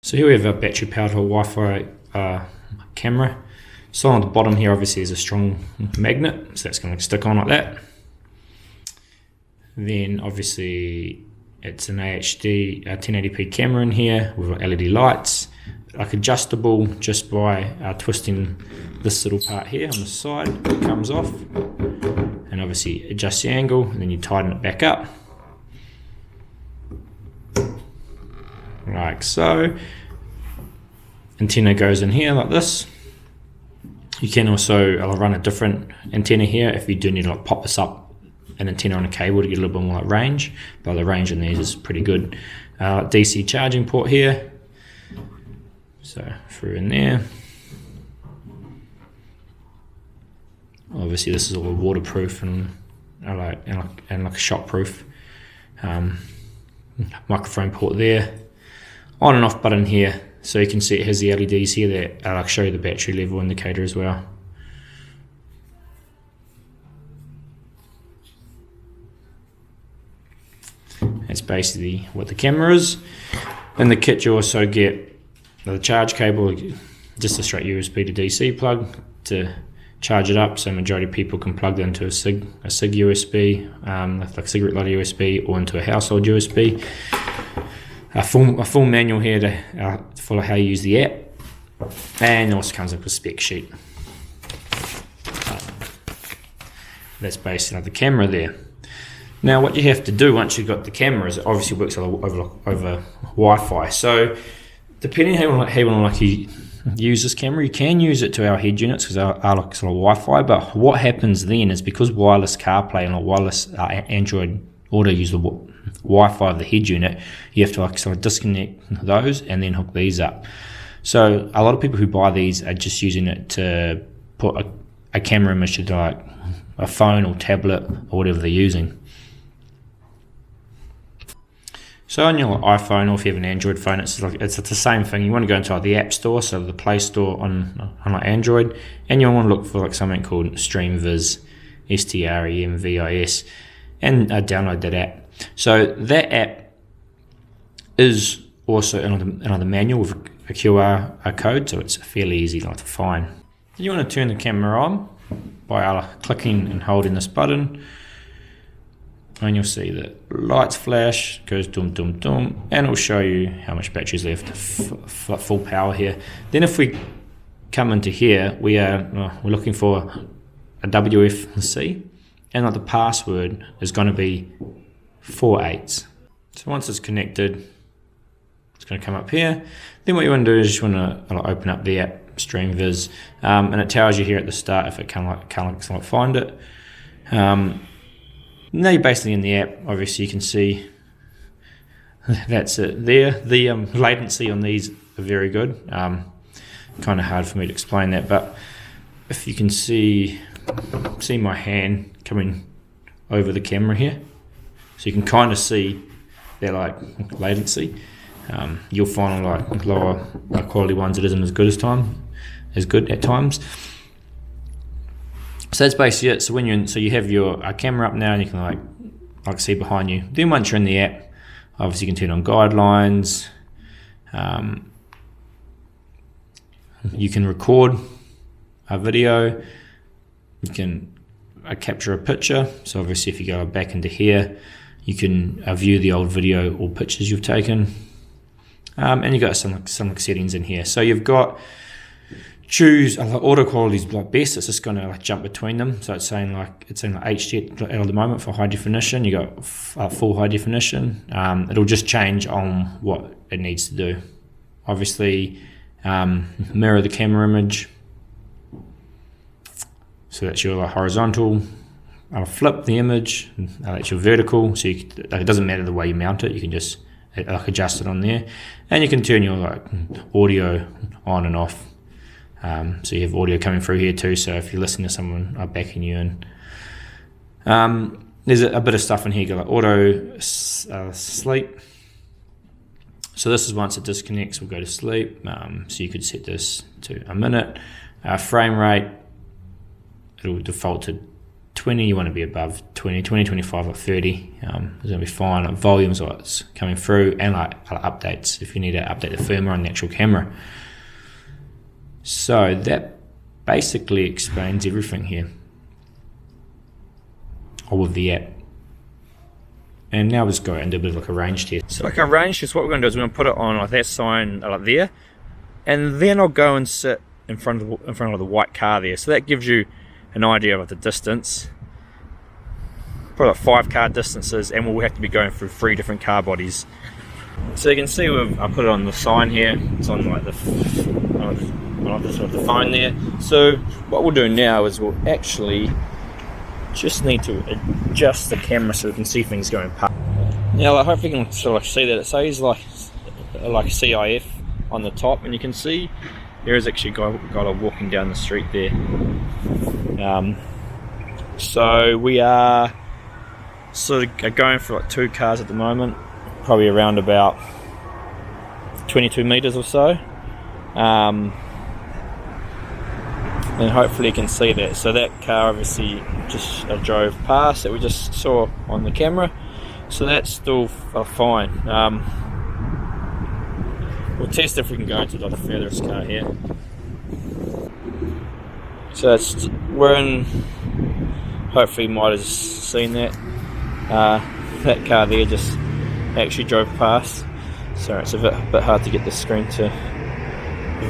So here we have a battery powered Wi-Fi camera. So on the bottom here obviously is a strong magnet, so that's going to stick on like that. Then obviously it's an AHD 1080p camera in here with LED lights, like adjustable just by twisting this little part here on the side. It comes off and obviously adjust the angle, and then you tighten it back up like so. Antenna goes in here like this. You can also run a different antenna here if you do need to like pop this up an antenna on a cable to get a little bit more like range, but the range in these is pretty good. DC charging port here, so through in there. Obviously this is all waterproof and like shock proof. Microphone port there, on and off button here, so you can see it has the LEDs here that I'll show you the battery level indicator as well. That's basically what the camera is. In the kit you also get the charge cable, just a straight USB to DC plug to charge it up, so majority of people can plug it into a SIG USB, like cigarette lighter USB, or into a household USB. A full manual here to follow how you use the app, and it also comes up with a spec sheet. That's basically the camera there. Now what you have to do once you've got the camera is it obviously works over Wi-Fi. So depending on how you want to use this camera, you can use it to our head units because our like sort of Wi-Fi. But what happens then is, because wireless CarPlay and wireless Android Auto use the Wi-Fi of the head unit, you have to like sort of disconnect those and then hook these up. So a lot of people who buy these are just using it to put a camera image to like a phone or tablet or whatever they're using. So on your iPhone, or if you have an Android phone, it's the same thing. You want to go into the App Store, so the Play Store on like Android, and you want to look for like something called StreamViz, StreamViz, and download that app. So that app is also another manual with a QR code, so it's fairly easy to find. You want to turn the camera on by clicking and holding this button, and you'll see that lights flash, goes dum dum dum, and it'll show you how much battery is left, full power here. Then if we come into here, we're looking for a WFC, and the password is going to be 48. So once it's connected, it's going to come up here. Then what you want to do is you want to open up the app StreamViz, and it tells you here at the start if it can't find it. Now you're basically in the app. Obviously you can see that's it there. The latency on these are very good. Kind of hard for me to explain that, but if you can see my hand coming over the camera here, so you can kind of see that like latency. You'll find on like lower quality ones it isn't as good at times. So that's basically it. So you have your camera up now, and you can like see behind you. Then once you're in the app, obviously you can turn on guidelines. You can record a video. You can capture a picture. So obviously if you go back into here, you can view the old video or pictures you've taken. And you've got some settings in here. So you've got choose auto quality is like best. It's just going to jump between them. So it's saying HD at the moment for high definition. You got full high definition. It'll just change on what it needs to do. Obviously, mirror the camera image. So that's your horizontal. I'll flip the image. That's your vertical. So it doesn't matter the way you mount it. You can just adjust it on there, and you can turn your audio on and off. So you have audio coming through here too, so if you're listening to someone backing you in. There's a bit of stuff in here, like auto sleep. So this is once it disconnects, we'll go to sleep. So you could set this to a minute. Frame rate, it'll default to 20, you want to be above 20, 25 or 30. It's going to be fine. Like volumes, what's coming through, and like updates if you need to update the firmware on the actual camera. So that basically explains everything here, all with the app. And now we'll just go and do a bit of like a range test. So like a range test, what we're going to do is we're going to put it on like that sign like there, and then I'll go and sit in front of the white car there. So that gives you an idea of the distance. Probably like 5 car distances, and we'll have to be going through 3 different car bodies. So you can see I put it on the sign here. It's on like the phone there. So what we'll do now is we'll actually just need to adjust the camera so we can see things going past. Now, like, hopefully you can sort of see that it says like CIF on the top, and you can see there is actually a guy walking down the street there. So we are sort of going for like 2 cars at the moment, probably around about 22 meters or so. And hopefully you can see that. So that car obviously just drove past that we just saw on the camera, so that's still fine. We'll test if we can go into the furthest car here. So we're in, hopefully you might have seen that. That car there just actually drove past. So it's a bit hard to get the screen to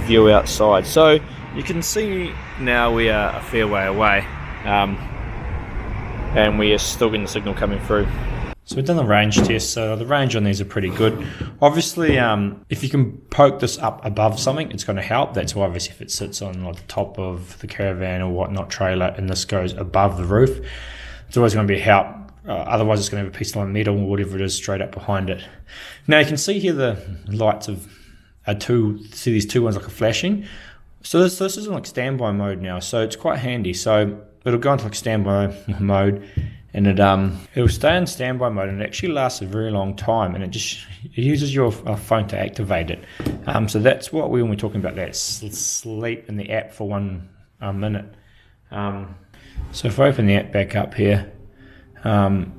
view outside. So you can see now we are a fair way away, and we are still getting the signal coming through. So we've done the range test, so the range on these are pretty good. Obviously, if you can poke this up above something, it's going to help. That's why obviously if it sits on like the top of the caravan or whatnot trailer, and this goes above the roof, it's always going to be a help. Otherwise it's going to have a piece of metal or whatever it is straight up behind it. Now you can see here the lights see these 2 ones like are flashing. So this is in like standby mode now, so it's quite handy. So it'll go into like standby mode, and it'll stay in standby mode, and it actually lasts a very long time, and it uses your phone to activate it. So that's what when we're talking about that sleep in the app for 1 minute. So if I open the app back up here, you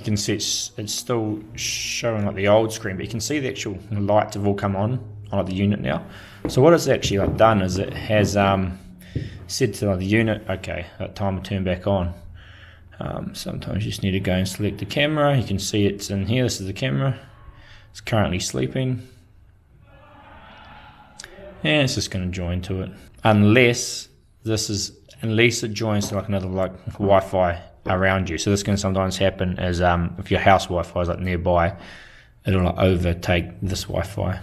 can see it's still showing like the old screen, but you can see the actual lights have all come on like the unit now. So what it's actually like done is it has said to like the unit, okay, that time to turn back on. Sometimes you just need to go and select the camera. You can see it's in here. This is the camera. It's currently sleeping, and it's just going to join to it, unless it joins to like another like Wi-Fi around you. So this can sometimes happen as if your house Wi-Fi is like nearby, it'll like overtake this Wi-Fi.